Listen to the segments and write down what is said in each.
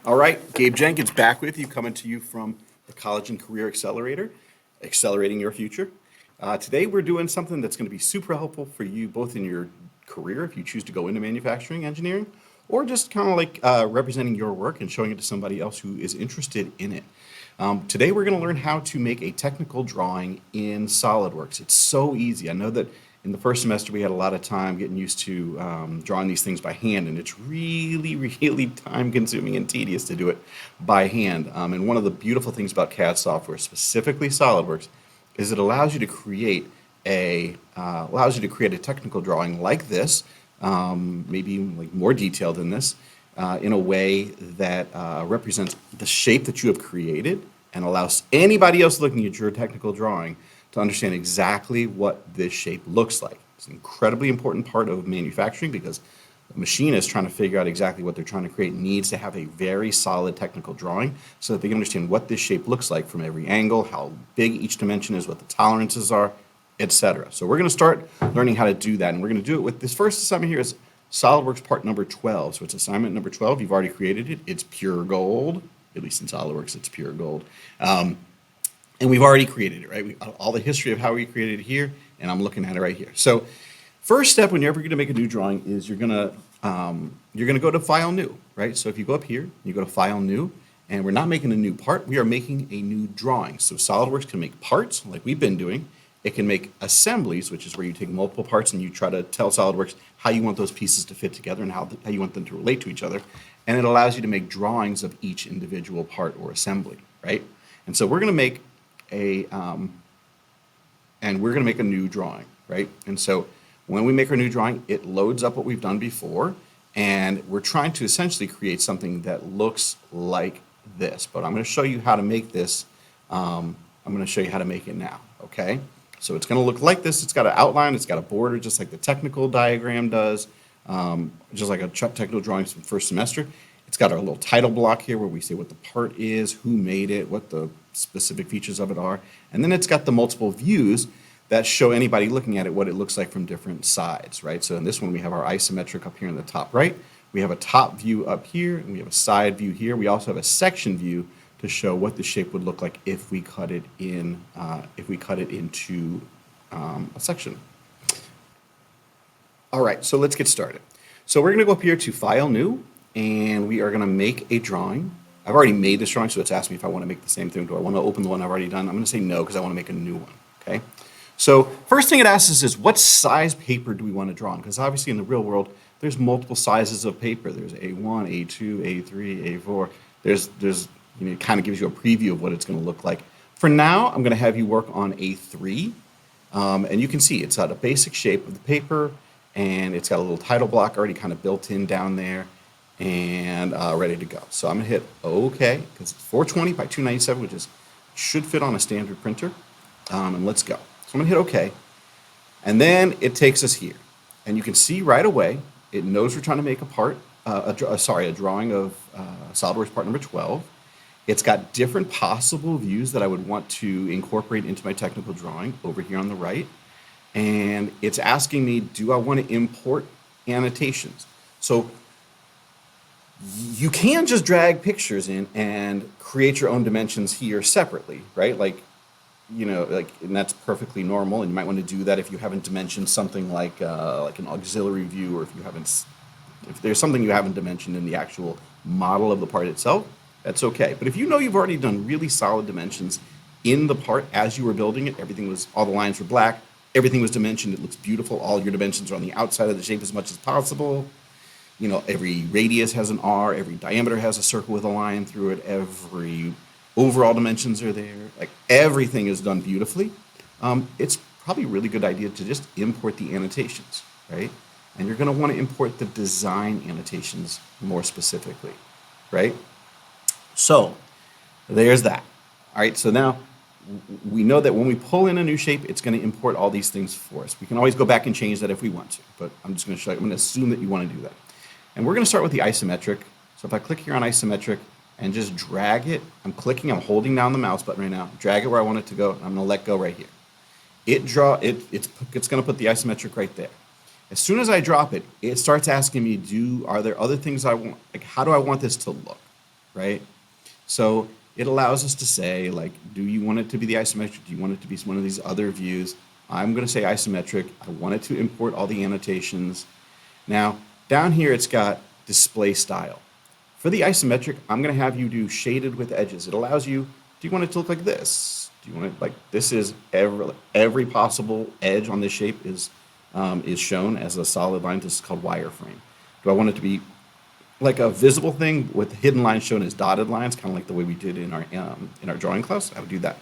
All right, Gabe Jenkins back with you, coming to you from the College and Career Accelerator, accelerating your future. Today we're doing something that's going to be super helpful for you both in your career if you choose to go into manufacturing engineering, or just kind of like representing your work and showing it to somebody else who is interested in it. Today we're going to learn how to make a technical drawing in SolidWorks. It's so easy. I know that in the first semester we had a lot of time getting used to drawing these things by hand, and it's really, really time consuming and tedious to do it by hand. And one of the beautiful things about CAD software, specifically SolidWorks, is it allows you to create a technical drawing like this, maybe like more detailed than this, in a way that represents the shape that you have created and allows anybody else looking at your technical drawing to understand exactly what this shape looks like. It's an incredibly important part of manufacturing because the machinist trying to figure out exactly what they're trying to create needs to have a very solid technical drawing so that they can understand what this shape looks like from every angle, how big each dimension is, what the tolerances are, etc. So we're going to start learning how to do that, and we're going to do it with this first assignment here is SolidWorks part number 12. So it's assignment number 12. You've already created it. It's pure gold. At least in SolidWorks, it's pure gold. And we've already created it, right? All the history of how we created it here, and I'm looking at it right here. So first step when you're ever going to make a new drawing is you're going to go to File, New, right? So if you go up here, you go to File, New, and we're not making a new part. We are making a new drawing. So SolidWorks can make parts like we've been doing. It can make assemblies, which is where you take multiple parts and you try to tell SolidWorks how you want those pieces to fit together and how you want them to relate to each other. And it allows you to make drawings of each individual part or assembly, right? And so we're going to make a new drawing, right? And so when we make our new drawing, it loads up what we've done before, and we're trying to essentially create something that looks like this. But I'm going to show you how to make this. I'm going to show you how to make it now, okay? So it's going to look like this. It's got an outline. It's got a border, just like the technical diagram does, just like a technical drawing from first semester. It's got our little title block here where we say what the part is, who made it, what the specific features of it are. And then it's got the multiple views that show anybody looking at it what it looks like from different sides, right? So in this one, we have our isometric up here in the top right. We have a top view up here, and we have a side view here. We also have a section view to show what the shape would look like if we cut it in, into a section. All right, so let's get started. So we're going to go up here to File, New, and we are going to make a drawing. I've already made this drawing, so it's asking me if I want to make the same thing. Do I want to open the one I've already done? I'm going to say no because I want to make a new one, okay? So first thing it asks us is what size paper do we want to draw on? Because obviously in the real world, there's multiple sizes of paper. There's A1, A2, A3, A4. It kind of gives you a preview of what it's going to look like. For now, I'm going to have you work on A3. And you can see it's got a basic shape of the paper, and it's got a little title block already kind of built in down there and ready to go. So I'm going to hit OK because it's 420 by 297, which should fit on a standard printer. And let's go. So I'm going to hit OK. And then it takes us here. And you can see right away, it knows we're trying to make a drawing of SolidWorks part number 12. It's got different possible views that I would want to incorporate into my technical drawing over here on the right. And it's asking me, do I want to import annotations? So you can just drag pictures in and create your own dimensions here separately, right? And that's perfectly normal. And you might want to do that if you haven't dimensioned something like an auxiliary view, or if there's something you haven't dimensioned in the actual model of the part itself. That's okay. But if you know you've already done really solid dimensions in the part as you were building it, all the lines were black, everything was dimensioned, it looks beautiful, all your dimensions are on the outside of the shape as much as possible. Every radius has an R, every diameter has a circle with a line through it, every overall dimensions are there, like everything is done beautifully. It's probably a really good idea to just import the annotations, right? And you're going to want to import the design annotations more specifically, right? So there's that. All right, so now we know that when we pull in a new shape, it's going to import all these things for us. We can always go back and change that if we want to, but I'm just going to show you. I'm going to assume that you want to do that. And we're going to start with the isometric. So if I click here on isometric and just drag it, I'm holding down the mouse button right now, drag it where I want it to go, and I'm going to let go right here. It's going to put the isometric right there. As soon as I drop it, it starts asking me, are there other things I want? Like, how do I want this to look? right? So it allows us to say, like, do you want it to be the isometric? Do you want it to be one of these other views? I'm going to say isometric. I want it to import all the annotations. Now, down here, it's got display style. For the isometric, I'm going to have you do shaded with edges. It allows you, do you want it to look like this? Do you want it like this is every possible edge on this shape is shown as a solid line. This is called wireframe. Do I want it to be like a visible thing with hidden lines shown as dotted lines, kind of like the way we did in our drawing class? I would do that.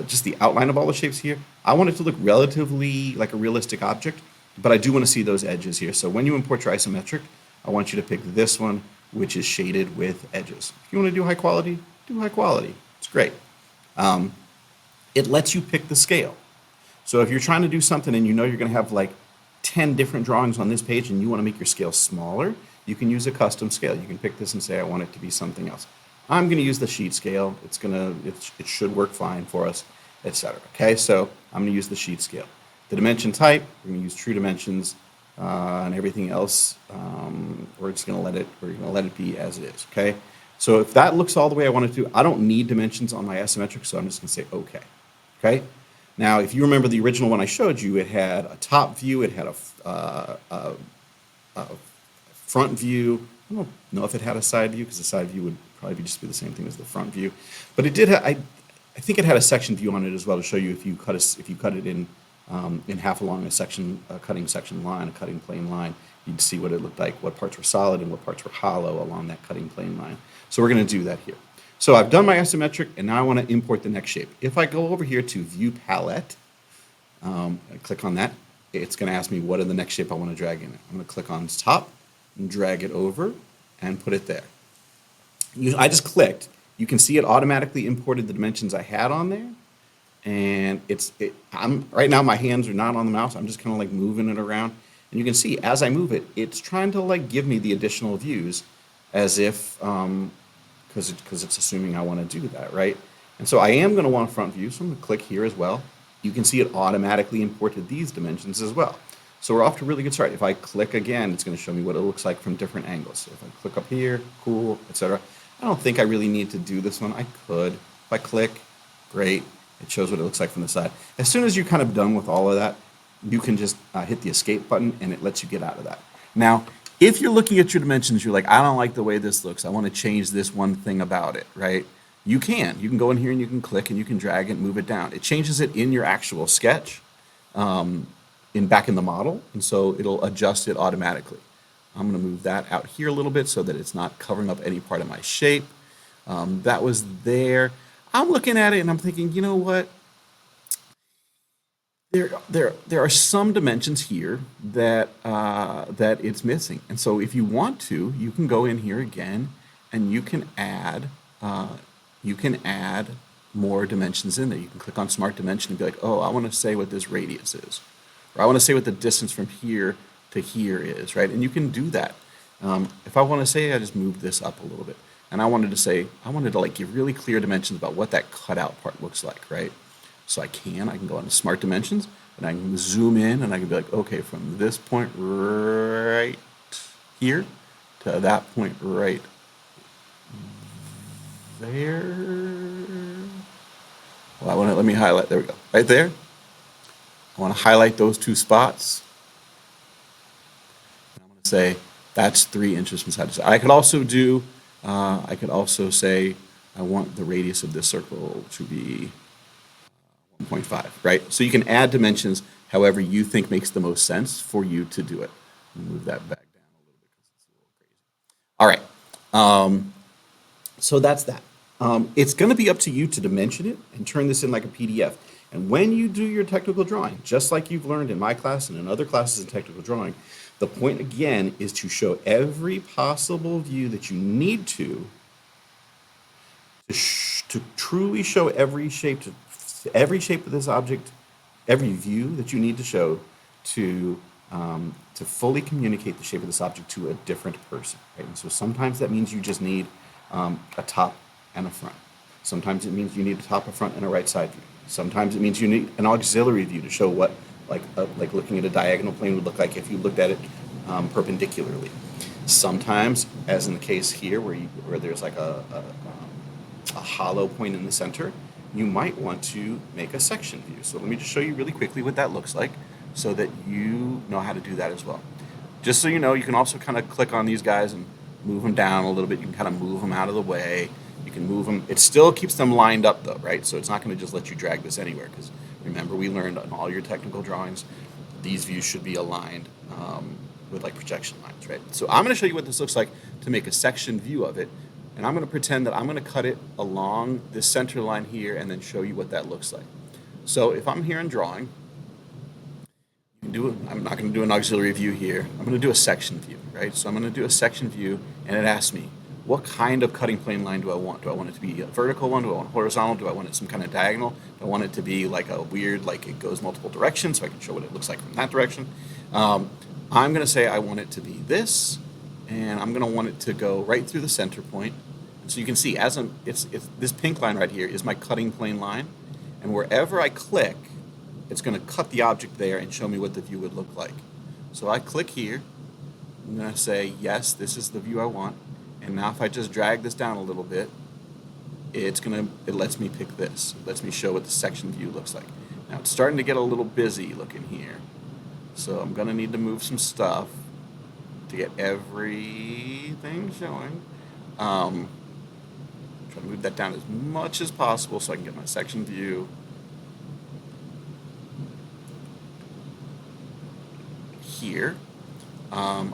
Just the outline of all the shapes here. I want it to look relatively like a realistic object, but I do want to see those edges here. So when you import your isometric, I want you to pick this one, which is shaded with edges. If you want to do high quality, do high quality. It's great. It lets you pick the scale. So if you're trying to do something and you know you're going to have like 10 different drawings on this page and you want to make your scale smaller, you can use a custom scale. You can pick this and say, I want it to be something else. I'm going to use the sheet scale. It should work fine for us, etc. Okay, so I'm going to use the sheet scale. The dimension type, we're going to use true dimensions, and everything else, we're just going to let it be as it is. Okay, so if that looks all the way I want it to, I don't need dimensions on my isometric, so I'm just going to say OK. Okay. Now, if you remember the original one I showed you, it had a top view, it had a front view. I don't know if it had a side view because the side view would probably just be the same thing as the front view. But it did. I think it had a section view on it as well to show you if you cut it in half along a cutting section line, a cutting plane line, you'd see what it looked like, what parts were solid and what parts were hollow along that cutting plane line. So we're going to do that here. So I've done my isometric, and now I want to import the next shape. If I go over here to View Palette, I click on that, it's going to ask me what is the next shape I want to drag in. I'm going to click on top and drag it over and put it there. I just clicked. You can see it automatically imported the dimensions I had on there. And I'm right now my hands are not on the mouse. I'm just kind of like moving it around. And you can see as I move it, it's trying to like give me the additional views as if, because it's assuming I want to do that, right? And so I am going to want a front view, so I'm going to click here as well. You can see it automatically imported these dimensions as well. So we're off to a really good start. If I click again, it's going to show me what it looks like from different angles. So if I click up here, cool, etc. I don't think I really need to do this one. I could. If I click, great. It shows what it looks like from the side. As soon as you're kind of done with all of that, you can just hit the escape button and it lets you get out of that. Now, if you're looking at your dimensions, you're like, I don't like the way this looks. I want to change this one thing about it, right? You can. You can go in here and you can click and you can drag it and move it down. It changes it in your actual sketch, back in the model, and so it'll adjust it automatically. I'm going to move that out here a little bit so that it's not covering up any part of my shape. That was there. I'm looking at it and I'm thinking, you know what? There are some dimensions here that it's missing, and so if you want to, you can go in here again, and you can add more dimensions in there. You can click on Smart Dimension and be like, oh, I want to say what this radius is, or I want to say what the distance from here to here is, right? And you can do that. If I want to say, I just moved this up a little bit, and I wanted to like give really clear dimensions about what that cutout part looks like, right? So I can go into Smart Dimensions, and I can zoom in, and I can be like, okay, from this point right here to that point right there. Well, let me highlight, there we go, right there. I want to highlight those two spots. And I'm going to say that's 3 inches from side to side. I could also say I want the radius of this circle to be 1.5, right? So you can add dimensions however you think makes the most sense for you to do it. Move that back down a little bit because it's a little crazy. All right, so that's that. It's going to be up to you to dimension it and turn this in like a PDF. And when you do your technical drawing, just like you've learned in my class and in other classes in technical drawing, the point again is to show every possible view that you need to truly show every shape of this object, every view that you need to show to fully communicate the shape of this object to a different person. Right? And so sometimes that means you just need a top and a front. Sometimes it means you need a top, a front, and a right side view. Sometimes it means you need an auxiliary view to show what like looking at a diagonal plane would look like if you looked at it perpendicularly. Sometimes, as in the case here, where there's like a hollow point in the center, you might want to make a section view. So let me just show you really quickly what that looks like so that you know how to do that as well. Just so you know, you can also kind of click on these guys and move them down a little bit. You can kind of move them out of the way. You can move them. It still keeps them lined up though, right? So it's not going to just let you drag this anywhere, because remember, we learned on all your technical drawings, these views should be aligned with like projection lines, right? So I'm going to show you what this looks like to make a section view of it. And I'm going to pretend that I'm going to cut it along this center line here and then show you what that looks like. So if I'm here in drawing, I'm not going to do an auxiliary view here. I'm going to do a section view, right? So I'm going to do a section view, and it asks me, what kind of cutting plane line do I want? Do I want it to be a vertical one? Do I want horizontal? Do I want it some kind of diagonal? Do I want it to be like a weird, like it goes multiple directions so I can show what it looks like from that direction? I'm going to say I want it to be this, and I'm going to want it to go right through the center point. So you can see, it's this pink line right here is my cutting plane line, and wherever I click, it's going to cut the object there and show me what the view would look like. So I click here, I'm going to say, yes, this is the view I want, and now if I just drag this down a little bit, it lets me pick this. It lets me show what the section view looks like. Now it's starting to get a little busy looking here, so I'm going to need to move some stuff to get everything showing. Try to move that down as much as possible so I can get my section view. Here. I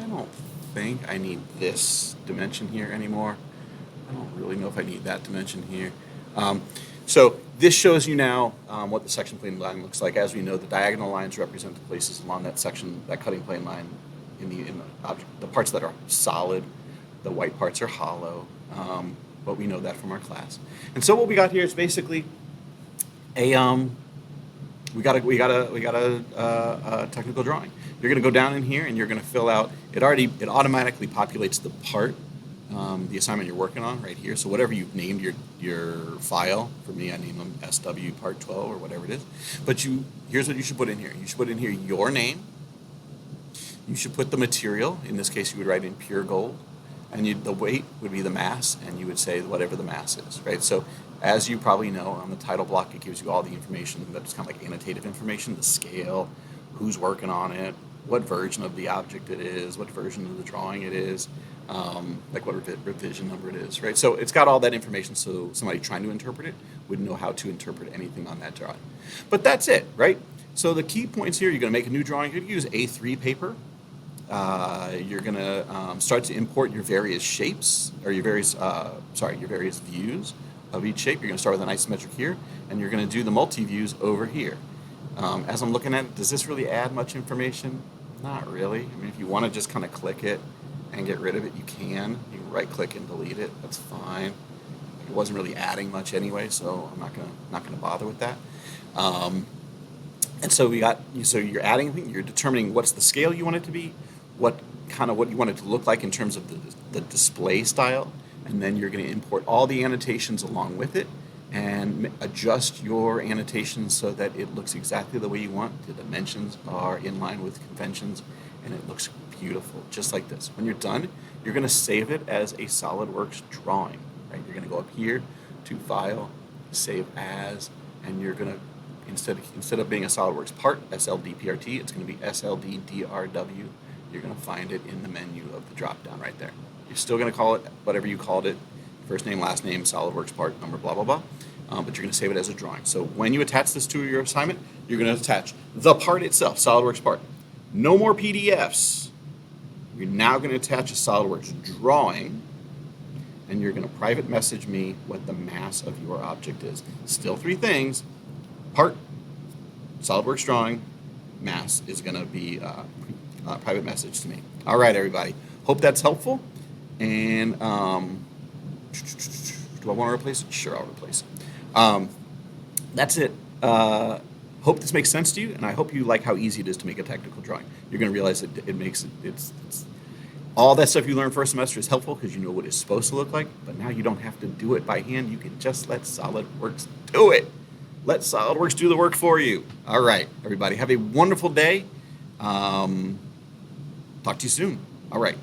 don't think I need this dimension here anymore. I don't really know if I need that dimension here. So this shows you now what the section plane line looks like. As we know, the diagonal lines represent the places along that section, that cutting plane line in the object. The parts that are solid, the white parts are hollow. But we know that from our class. And so what we got here is basically we got a technical drawing. You're going to go down in here and you're going to fill out. It automatically populates the part, the assignment you're working on right here. So whatever you've named your file. For me, I name them SW Part 12 or whatever it is. But here's what you should put in here. You should put in here your name. You should put the material. In this case, you would write in pure gold. And the weight would be the mass, and you would say whatever the mass is, right? So as you probably know, on the title block, it gives you all the information that's kind of like annotative information, the scale, who's working on it, what version of the object it is, what version of the drawing it is, like what revision number it is, right? So it's got all that information so somebody trying to interpret it would know how to interpret anything on that drawing. But that's it, right? So the key points here, you're going to make a new drawing. You're going to use A3 paper. You're going to start to import your various shapes, or your various views of each shape. You're going to start with an isometric here, and you're going to do the multi-views over here. As I'm looking at it, does this really add much information? Not really. I mean, if you want to just kind of click it and get rid of it, you can. You can right-click and delete it. That's fine. It wasn't really adding much anyway, so I'm not gonna bother with that. And so you're adding, you're determining what's the scale you want it to be, what you want it to look like in terms of the display style, and then you're going to import all the annotations along with it and adjust your annotations so that it looks exactly the way you want. The dimensions are in line with conventions, and it looks beautiful, just like this. When you're done, you're going to save it as a SolidWorks drawing. Right? You're going to go up here to File, Save As, and you're going to instead of being a SolidWorks part, SLDPRT, it's going to be SLDDRW. You're going to find it in the menu of the drop-down right there. You're still going to call it whatever you called it, first name, last name, SolidWorks part, number, blah, blah, blah. But you're going to save it as a drawing. So when you attach this to your assignment, you're going to attach the part itself, SolidWorks part. No more PDFs. You're now going to attach a SolidWorks drawing, and you're going to private message me what the mass of your object is. Still three things. Part, SolidWorks drawing, mass is going to be private message to me. All right, everybody. Hope that's helpful. And do I want to replace it? Sure, I'll replace it. That's it. Hope this makes sense to you, and I hope you like how easy it is to make a technical drawing. You're going to realize that it's all that stuff you learned first semester is helpful because you know what it's supposed to look like, but now you don't have to do it by hand. You can just let SolidWorks do it. Let SolidWorks do the work for you. All right, everybody. Have a wonderful day. Talk to you soon. All right.